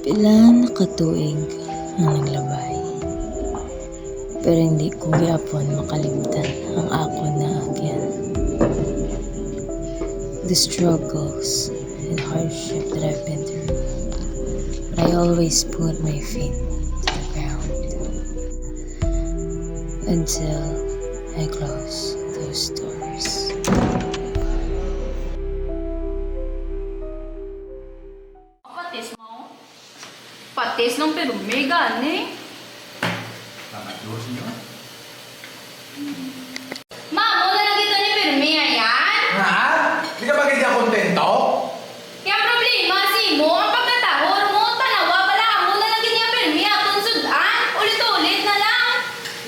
Ilan na katuig ang naglabay, pero hindi ko gyapon makalimtan ang ako na agyan. The struggles and hardship that I've been through, but I always put my feet to the ground until I close those doors. Patis mo? Patis ng perumi, gani? Nakadose niyo? Mamo, nalagito ni perumi, ayan? Ha? Di ka ba ganyan kontento? Kaya problema, si mo, ang pagkatahor mo, tanawa, pala mo, nalagit niya perumi, atong sudan, ulit-ulit na lang.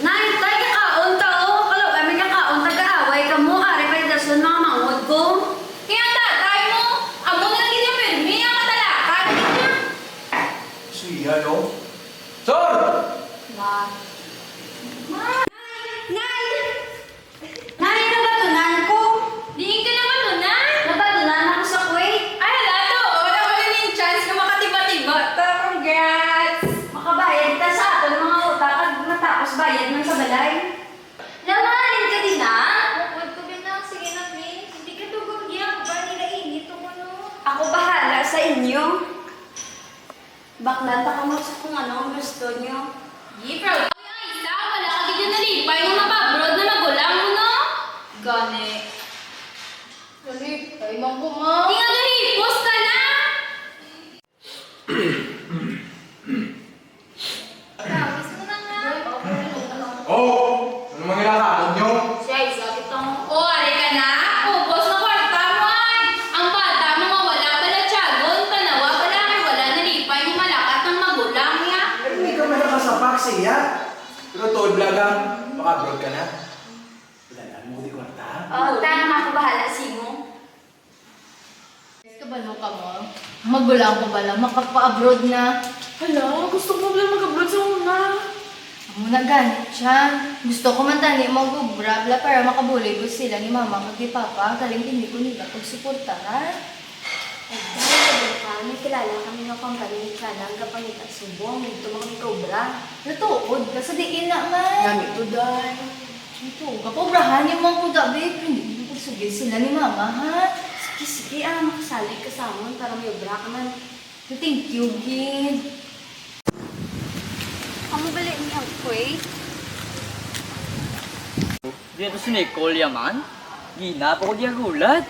Nay, tay, kakaon tao. Kalau kami kakaon, taga-away ka mo. Ari pa yung mga mangod ko. Kaya tatay mo, amo nalagit niya perumi, ang katalakan. Siya, no? Sir! Ma. Nay! Nay, nabatunan ko. Diin ka naman nun, na? Nabatunan ako sa Kuwait. Ay, hala to, wala rin chance na makatiba-tiba. Congrats! Makabayad ta sa aton mga utak at matapos bayad man sa balay. Lamanin ka din na. Bukod ko binang, sige na, Vince. Hindi ka tugog yan, ba nila init o ano? Ako bahala sa inyo. Baklan ta ka mo sa kung ano ang gusto nyo. Di, proud ko yung isa. Wala ka ganyan nalipay na mapabrod na magulang mo, no? Gani. Nalipay, mang kuma. Di nga ganipos ka na! Tapos mo na nga. Oh! Ano mga ginakakot niyo? Siya, isa kitang... O, ari ka na? Ubos na kwarta mo ay. Ang bata mo mawala pala tiyagon. Tanawa pala ay wala nalipay na malakat ng magulang niya. Pero hindi ka man nakasapak siya. Pero toad blagang, baka abroad ka na. Wala mo di kwarta. Oh, tama ako bahala sa inyo. Kabalo ka mo? Magulang ko bala, makapa-abroad na. Hala, gusto ko lang mag-abroad sa una. Amo na ganit siya. Gusto ko man tani mag-ubra, bla para makabuloy ko sila ni mama at ni papa. Galing hindi ko nila pagsuportahan. Eh, dahil ka, may kilala kami ng company ka lang kapag itasubong, ito mga cobra. Natuod ka sa diin na man. Gamit ko dahil. Ito, kapobrahan yung mga kuda, babe. Hindi ko pagsugil sila ni mama, ha? Sige, makasali ka sa amon para may obra ka man. Thank you, kid. Amo bali niya, Kuwait? Dito si Nicole yaman. Gina pa ko diya gulat.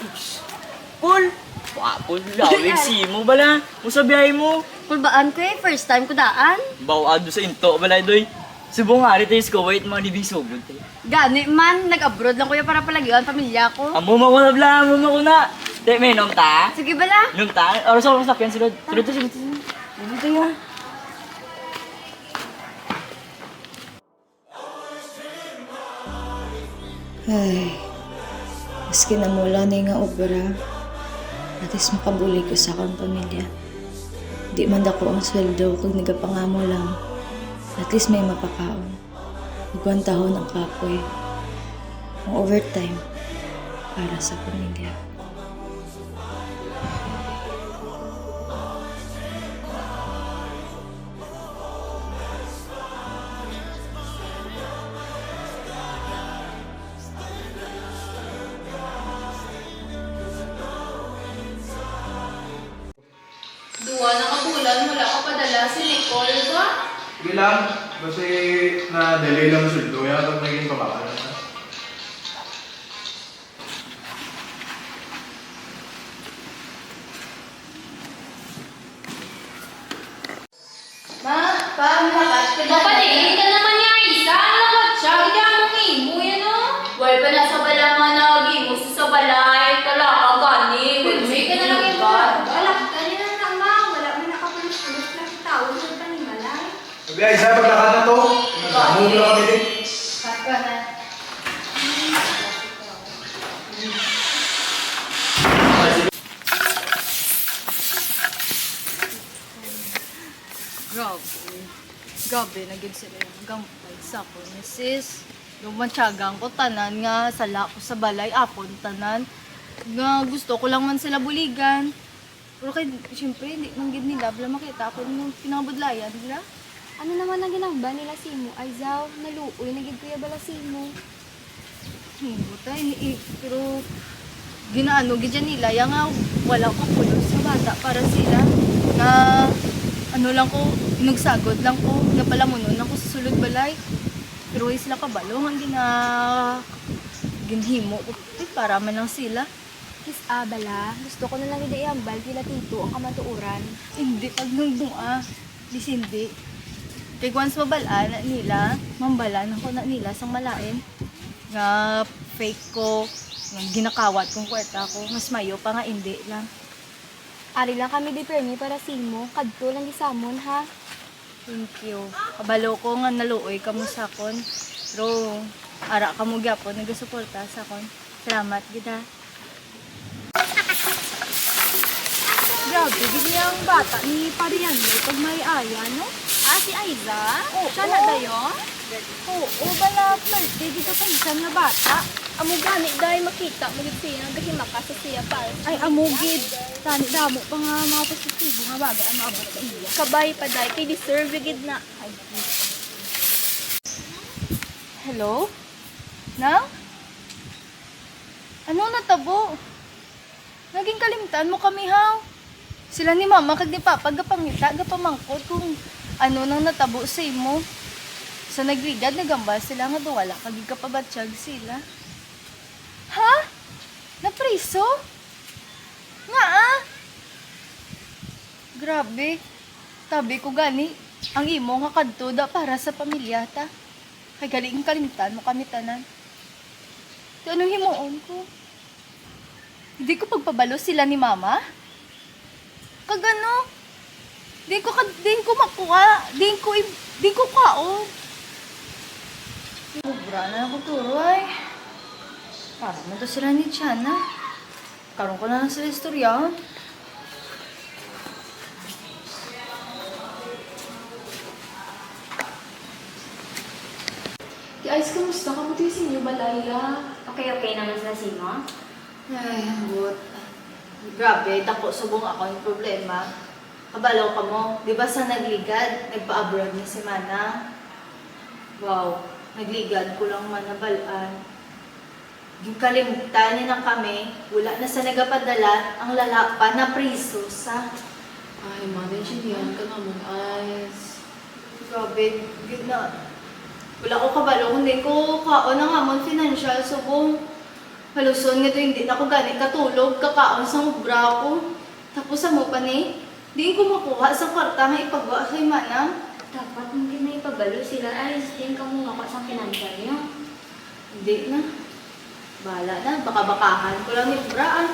Ups. Cool. Wapon lawig si mo bala. Musabiyay mo. Kulbaan ko first time ko daan. Bawado sa into bala doy. Subong hari tayo sa Kuwait mga libing sugod tayo. Gani man, nag-abroad lang kuya para palagiwan pamilya ko. Amo mawala bla mo makuna. Te may nom ta. Sige bala. Nom ta. Oras ako sakyan sulod. Sulod to sulod. Ano tayo? Ay, maski namula na nga obra, at least makabuli ko sa akong pamilya. Di man dako ang sweldo kung nagapangamo lang. At least may mapakaon. Magwantahon ang kapoy. Ang overtime para sa pamilya. Duwa na kabulan, wala ka padala si Nicole ba? Sige lang. Kasi na-delay lang yung suldo. Yan pag naging pabakalan na. Ma, pa, malakas ka na. Mapaliin ka naman niya, isa. Lakat siya. Hindi mo imo yan, o. Wal pa na sa bala mga nagi mo. Sa balay, talaka, gani. May ka na lang yung ba? Wala, kanina na ma. Wala may nakapulis-pulis na tawag sa tanimalay. Sabi ay, isa paglakad na to. Nagdamo mo lang kami din. Cut ka na. Grabe. Grabe, naging sila yung gampay sa ako ni sis. Yung mantsagang ko, tanan nga, sala ko sa balay, apon, tanan. Nga gusto ko lang man sila buligan. Pero kay, siyempre, hindi man gid nila, bala makita ako nung pinangabudlayan nila. Ano naman ang ginamba nila Simo? Ay, Zaw, naluoy, naging kuya bala Simo. Butay, pero ginaano gid dyan nila, yang nga wala ko pulo sa bata para sila. Na ano lang ko, inugsagod lang ko, napalamunon lang ko sa sulod balay. Pero ay sila kabalo, ang ginhimo ko, para man lang sila. Kis bala, gusto ko na lang iambal kila tito ang kamatuuran. Hindi, pag nung bunga, disindi. Kay once mabalaan na nila, mambalan ako na nila sang malain. Nga fake ko, nga ginakawat kong kwarta ko, mas mayo pa nga hindi lang. Ari lang kami di permi para Simo, kadto lang gisamon ha. Thank you. Kabalo ko nga naluoy ka mo sa kon. Pero ara ka mo gyapon nagasuporta sa kon. Salamat gida. Grabe, gini ang bata ni Parian pag may aya, no? Ah, si Aiza? Oo. Siya na dayon? Oo, bala birthday dito sa isang na bata. Amo gani dahil makita mo gid siya gahimaka sa siya pa. Ay, amugid. Tani damo pa nga mga positibo nga bagay ang maabot sa iya. Kabay pa dai kay deserve gid na. Ay, Hello? Nang? Ano natabo? Naging kalimtan mo kami, ha? Sila ni mama kag ni papa gapangita, gapamangkot kung ano nang natabo sa imo. Sa nagligad, nagambal sila nga duwala kag kapabatsyag sila. Ha? Napriso? Nga Grabe. Tabi ko gani, ang imo nga kadto da para sa pamilya ta. Kay galing kalimtan mo kami tanan. Di anong himuon ko? Hindi ko pagpabalo sila ni mama? Kagano? Di ko makuha. Di ko kaon. Sobra na ako turo ay. Para man to sila ni Tiana. Karoon ko na lang sila istorya. Di Ice, kamusta ka? Buti sa inyo balayla. okay naman sa Simo. Ay, but. Grabe, dako subong ako yung problema. Kabalaw ka mo. Di ba sa nagligad, nagpa-abroad ni si Mana? Wow, nagligad ko lang manabalaan. Yung kalimutan niya na kami, wala na sa nagapadala, ang lalapa na priso sa... Ay, ma-mention ka naman, Ice. Grabe, gina. Wala ko kabalo, kundi ko kaon na nga mon financial subong. Haluson nga to, hindi na ako ganit katulog, kakaon sa mubra ko. Tapos sa mo pa ni, di ko makuha sa kwarta nga ipagawa kay Manang. Dapat hindi na ipabalo sila ay din ka mo nga sa financial niyo. Hindi na. Bahala na, baka-bakahan ko lang yung braan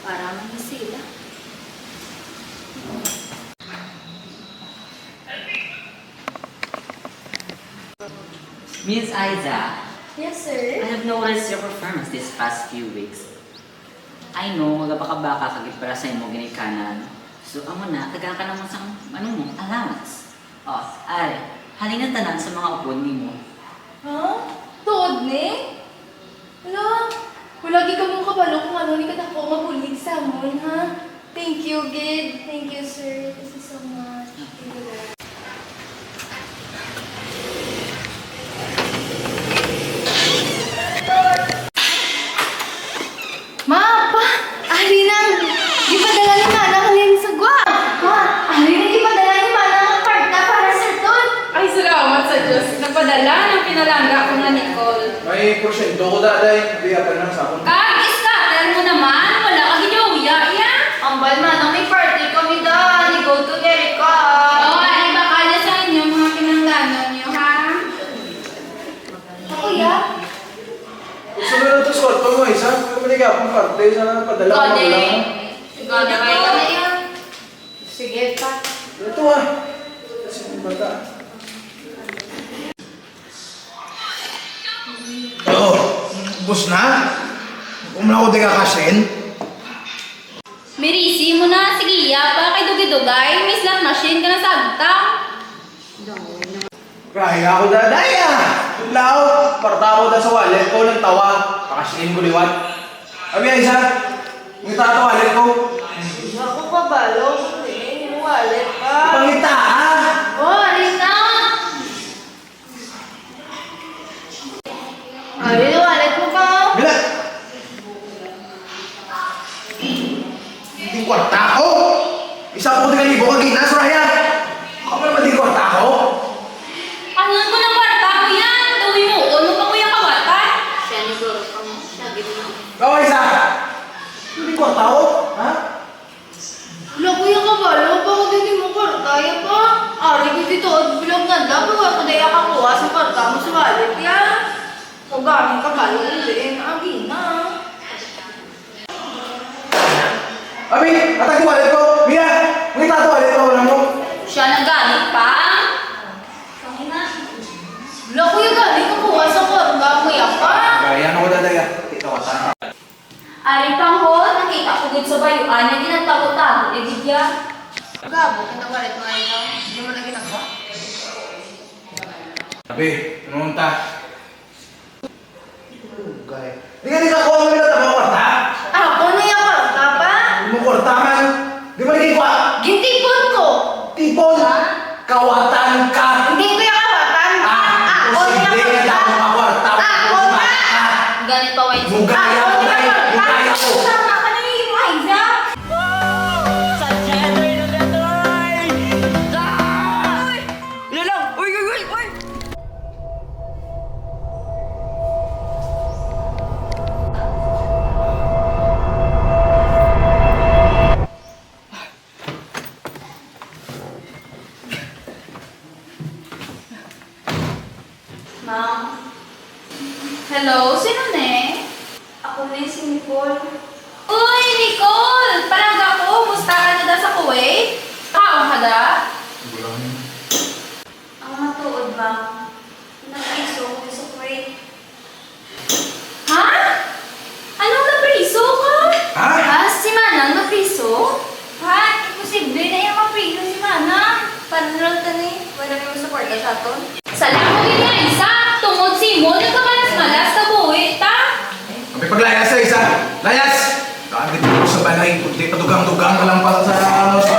para man sila. Miss Aiza, Yes, sir. I have noticed your performance these past few weeks. I know, magabaka-baka kagit para sa imo ginikanan. So, amo na, taga ka naman sa, allowance. O, are, halina tanan sa mga upon nimo. Ha? Tuod ni? Wala gi ka mong kabalo kung ano ni katako mabulig sa amon, ha? Thank you, Gid. Thank you, sir. Thank you so much. Thank you, Lord. Ma, pa! Ari nang gipadala ni Mana kang sagwa! Ha? Ari nang gipadala ni Mana ang kwarta para sa ton! Ay, salamat sa Diyos. Nagpadala ng pinalangga ko na Nicole. May porsyento ko daday, di pa lang sa akong. Scatter mo naman. Wala ka ginawya. Yan. Ambal Manang, may party kami da! Ni go to Erica! Oo, ay baka na sa inyo mga pinangganon niyo, ha? Ako ya? Gusto mo lang ito squad pa mo, isa? Kung maniga akong parte, sana padala ko Gode. lang. Gode kayo. Sige, pa. Ito ah. Kasi yung bata. Bus na? Kung na ako di kakasin? Mirisi mo na. Sige, pa kay dugay-dugay. May slot machine ka na sagtang. Kaya ako daday ah! Lao, partamo da sa wallet ko ng tawa. Pakasinin ko liwat. Abi ay isa, yung tata wallet ko. Ako kabalo. Di kwarta ko! Isa po din ibo kag gina, Soraya! Ako naman di kwarta ko! Ano ko ng kwarta ko yan? Tuwi mo, ano pa ko yung kawata? Siya ni Goro pang siya gito. Gaway isa! Di kwarta ko? Ha? Wala kuya kabalo, bakit hindi mo kwartaya pa? Ari ko dito, bilang ganda, bawa ko daya kakuha sa kwarta mo sa wallet yan. O gamit kabalo, hindi, agi na. Abi, atag yung wallet ko! Mia! May tato wallet ko, wala mo! Siya naggamit pa? Wala kuya galing kakuha sa kwarta, kuya pa. Gaya na ko dadaya. Tito ka sana. Ari pang ho, nakita ko dito sa bayuan na ginatago-tago, bigya. Gabo, kinagalit mo ito. Hindi mo na ginagawa. Abi, ano ta? Gaya. Di ka kuha mo nila tama kwarta? Ako na yung kwarta pa. Di mo kwarta man! Di mo naging kwa? Gintipon ko. Tipon! Kawatan ka! Hindi ko yung kawatan. Ako na Hindi yung ka kwarta. mo kwarta! Ako na! Ganit pa, Wendy. Mugaya ko tayo! Mugaya ko! Sama ka na yung Aiza. Ma'am, Hello, sino ne? ako na yung si Nicole. Uy, Nicole! Parang ako, musta ka na da sa Kuwait? Kaon ka da? Ang matuod ba? Nag-iso ko sa Kuwait. Ha? Anong napriso ka? Ha? Ha? Si Manang napriso? Ha? Imposible na yung mapriso si Manang. Paano tani? Wala naman sa kwarta sa aton. Salamat din nga isa. Tungod si mo, nagkamalas-malas sa buhay, ta? Abi paglayas sa isa! Layas! Bakit dito ko sa balay? Kundi padugang-dugang ka lang pala sa kanante.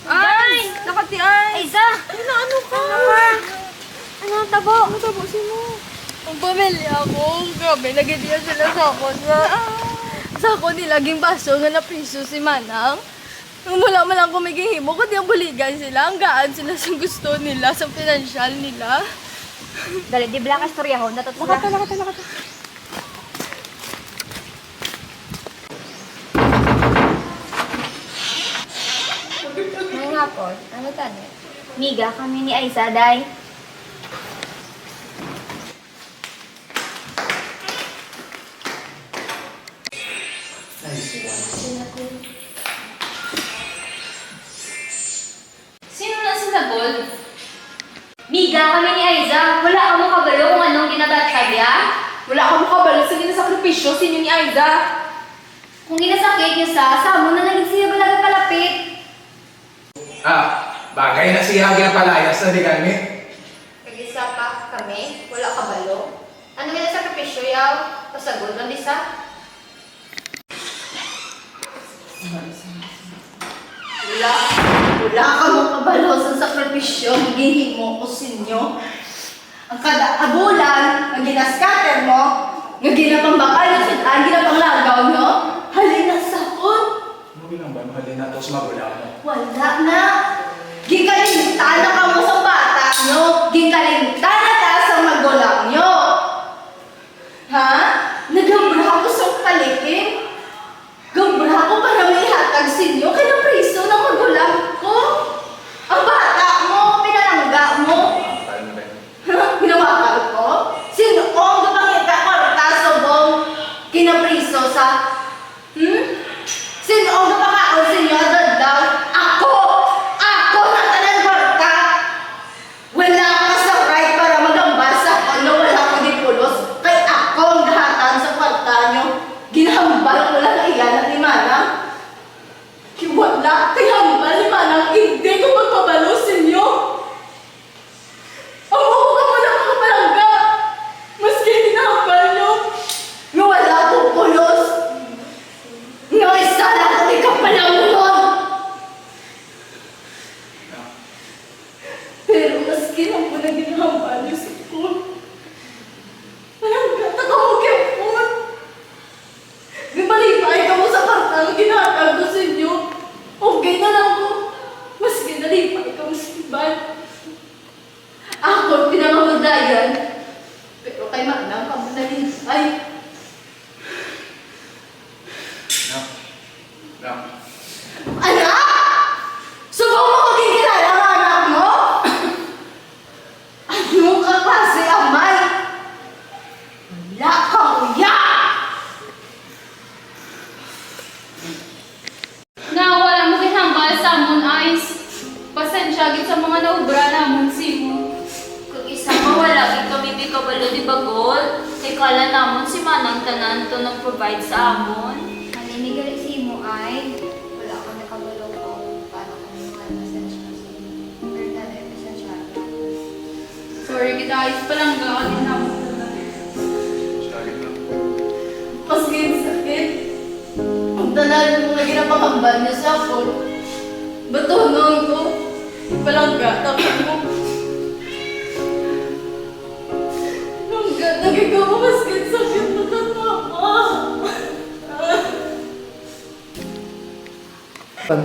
Ay! Nakati ay! Aiza! Ano ka? Ano ang tabo? Ano tabo si mo? Ang pamilya ko, grabe, nagitiyan sila sa ako sa ako nilaging baso nga napriso si Manang. Nung wala man lang kumiging himo, kundi ang buligan sila, ang gaan sila sa gusto nila, sa pinansyal nila. Dali, di bala ka storya ho. Nakata. Mga hapon, ano tani? Miga kami ni Aiza, day. Sino na sila, Gold? Miga kami ni Aiza. Wala ka mo kabalo kung anong ginabatag ya? Wala kang mukabalo sa ginasakripisyo, sinyo ni Aiza. Kung ginasakit niya sa mo na naging siya balaga palapit. Bagay na siya ginapalayas na di kami. Nag-isa pa kami, wala kabalo. Ano ginasakripisyo yaw? Pasagod ang isa. Wala ka mong kabalo sa sakripisyo, gihimo ko sinyo. Ang kada abulan, ang ginascatter mo, nga ginapambakal na sa daan, ginapanglagaw no, halina sa kon. Ano lang ba? Mahalin na ito sa magulang mo. Wala na. Gikalimtan na ka mo sa bata nyo. Gikalimtan na ta sa magulang nyo. Ha? Nagambra ko sa palikin. Gambra ko para may hatag sinyo. Kinapriso ng magulang ko. Ang bata mo, pinalangga mo. Pinawakal ko. Sino ang gapangita ko taso bong kinapriso sa... Sino ang gapakaon sinyo agad daw? Ako! Ako na tanan barka! Wala ka sa right para Anak! Subok mo maging kilala ang anak mo? Anong kaklase amay? Wala kang uya! Na wala mo ginhambal sa amon eyes. Pasensya gid sa mga naubra namon simo. Kung isa mawala kay kami di kabalo di bagol, kay kala namon si Manang tanan to nag-provide sa amon. Maninigalig si mo ay wala akong nakabalo ko paano kung pasensya kasi. Pero dati, pasensya. Sorry kita eyes palangga agad namon. Maskin sakit. Ang tanan mo na ginapangambal niya sa ako. Batunon ko. Palangga, tapos mo. Palangga, nagagawa ko maskin sakit na tatama. Pan.